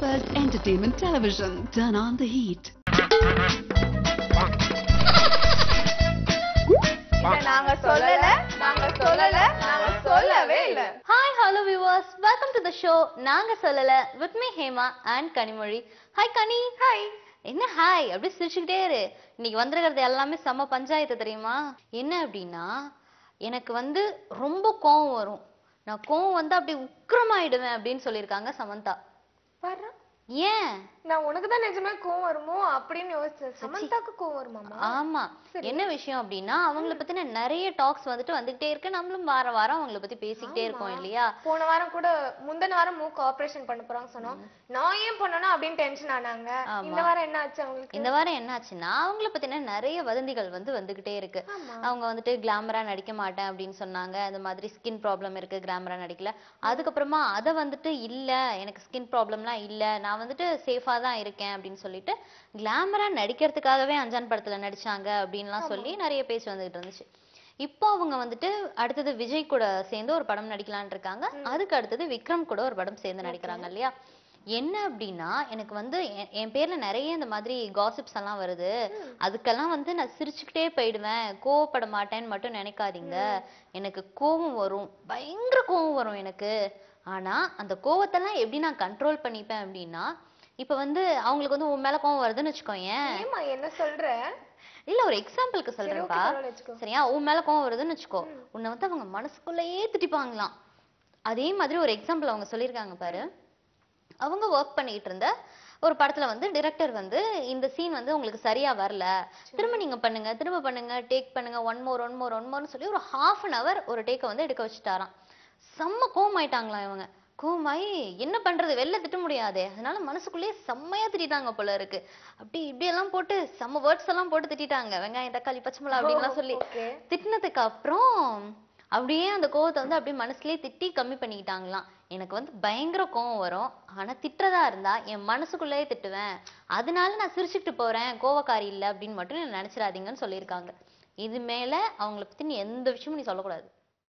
first entertainment television. Turn on the heat. நாங்க சொல்லல சொல்லவே இல்ல. Hi, hello viewers. Welcome to the show நாங்க சொல்லல with me Hema and Kanimozhi. Hi Kani. Hi. என்ன hi அப்படி சிரிச்சுக்கிட்டே இரு. இன்னைக்கு வந்திருக்கிறது எல்லாமே செம்ம பஞ்சாயத்து தெரியுமா? என்ன அப்படின்னா எனக்கு வந்து ரொம்ப கோவம் வரும். நான் கோவம் வந்து அப்படி உக்கிரமாயிடுவேன் அப்படின்னு சொல்லியிருக்காங்க சமந்தா. பாரு ஏன் நான் உனக்கு தான் நிஜமே கோவம் வருமோ அப்படின்னு யோசிச்சேன். சமந்தாக்கு கோவம் வருமாமா? ஆமா. என்ன விஷயம் அப்படின்னா அவங்கள பத்தின நிறைய டாக்ஸ் வந்துட்டே இருக்கு. நம்மளும் வார வாரம் அவங்கள பத்தி பேசிக்கிட்டே இருக்கோம் இல்லையா? போன வாரம் கூட முந்தின வாரம் மூக்கு ஆபரேஷன் பண்ண போறாங்க சொன்னோம். நான் ஏன் பண்ணணும் அப்படின்னு டென்ஷன் ஆனாங்க. இந்த வாரம் என்ன ஆச்சு அவங்களுக்கு? இந்த வாரம் என்ன ஆச்சுன்னா அவங்கள பத்தின நிறைய வதந்திகள் வந்துகிட்டே இருக்கு. அவங்க வந்துட்டு கிளாமரா நடிக்க மாட்டேன் அப்படின்னு சொன்னாங்க. அந்த மாதிரி ஸ்கின் ப்ராப்ளம் இருக்கு, கிளாமரா நடிக்கல. அதுக்கப்புறமா அதை வந்துட்டு இல்ல எனக்கு ஸ்கின் ப்ராப்ளம்லாம் இல்ல, நான் வந்துட்டு சேஃபா தான் இருக்கேன் அப்படின்னு சொல்லிட்டு கிளாமரா நடிக்கிறதுக்காகவே அஞ்சான் படத்துல நடிச்சாங்க அப்படின்லாம் சொல்லி நிறைய பேச்சு வந்துகிட்டு இருந்துச்சு. இப்போ அவங்க வந்துட்டு அடுத்தது விஜய் கூட சேர்ந்து ஒரு படம் நடிக்கலான் இருக்காங்க. அதுக்கு அடுத்தது விக்ரம் கூட ஒரு படம் சேர்ந்து நடிக்கிறாங்க இல்லையா? என்ன அப்படின்னா எனக்கு வந்து என் பேர்ல நிறைய இந்த மாதிரி காசிப்ஸ் எல்லாம் வருது. அதுக்கெல்லாம் வந்து நான் சிரிச்சுக்கிட்டே போயிடுவேன், கோவப்பட மாட்டேன்னு மட்டும் நினைக்காதீங்க. எனக்கு கோவம் வரும், பயங்கர கோவம் வரும் எனக்கு. ஆனா அந்த கோவத்தெல்லாம் எப்படி நான் கண்ட்ரோல் பண்ணிப்பேன் அப்படின்னா, இப்ப வந்து அவங்களுக்கு வந்து உன் மேல கோவம் வருதுன்னு வச்சுக்கோயேன். என்ன சொல்ற? இல்ல ஒரு எக்ஸாம்பிளுக்கு சொல்றேன்ப்பா. சரியா? உன் மேல கோவம் வருதுன்னு வச்சுக்கோ, உன்னை வந்து அவங்க மனசுக்குள்ளேயே திட்டிப்பாங்களாம். அதே மாதிரி ஒரு எக்ஸாம்பிள் அவங்க சொல்லியிருக்காங்க பாரு. அவங்க ஒர்க் பண்ணிட்டு இருந்த ஒரு படத்துல வந்து டைரக்டர் வந்து இந்த சீன் வந்து உங்களுக்கு சரியா வரல, திரும்ப நீங்க பண்ணுங்க, திரும்ப பண்ணுங்க, டேக் பண்ணுங்க, ஒன் மோர்னு சொல்லி ஒரு half an hour ஒரு டேக்கை வந்து எடுக்க வச்சுட்டாராம். செம்ம கோவமாயிட்டாங்களாம் இவங்க. கோவமாயி என்ன பண்றது, வெளில திட்ட முடியாதே, அதனால மனசுக்குள்ளேயே செம்மையா திட்டாங்க போல இருக்கு. அப்படி இப்படி எல்லாம் போட்டு செம்ம வேர்ட்ஸ் எல்லாம் போட்டு திட்டாங்க. வெங்காயம் தக்காளி பச்சை மிளகா அப்படின்லாம் சொல்லி திட்டினதுக்கு அப்புறம் அப்படியே அந்த கோவத்தை வந்து அப்படியே மனசுலயே திட்டி கம்மி பண்ணிக்கிட்டாங்களாம். எனக்கு வந்து பயங்கர கோவம் வரும், ஆனா திட்டுறதா இருந்தா என் மனசுக்குள்ளேயே திட்டுவேன், அதனால நான் சிரிச்சுட்டு போறேன், கோவக்காரி இல்ல அப்படின்னு மட்டும் நினைச்சிடாதீங்கன்னு சொல்லியிருக்காங்க. இது மேல அவங்கள பத்தி நீ எந்த விஷயமும் நீ சொல்லக்கூடாது.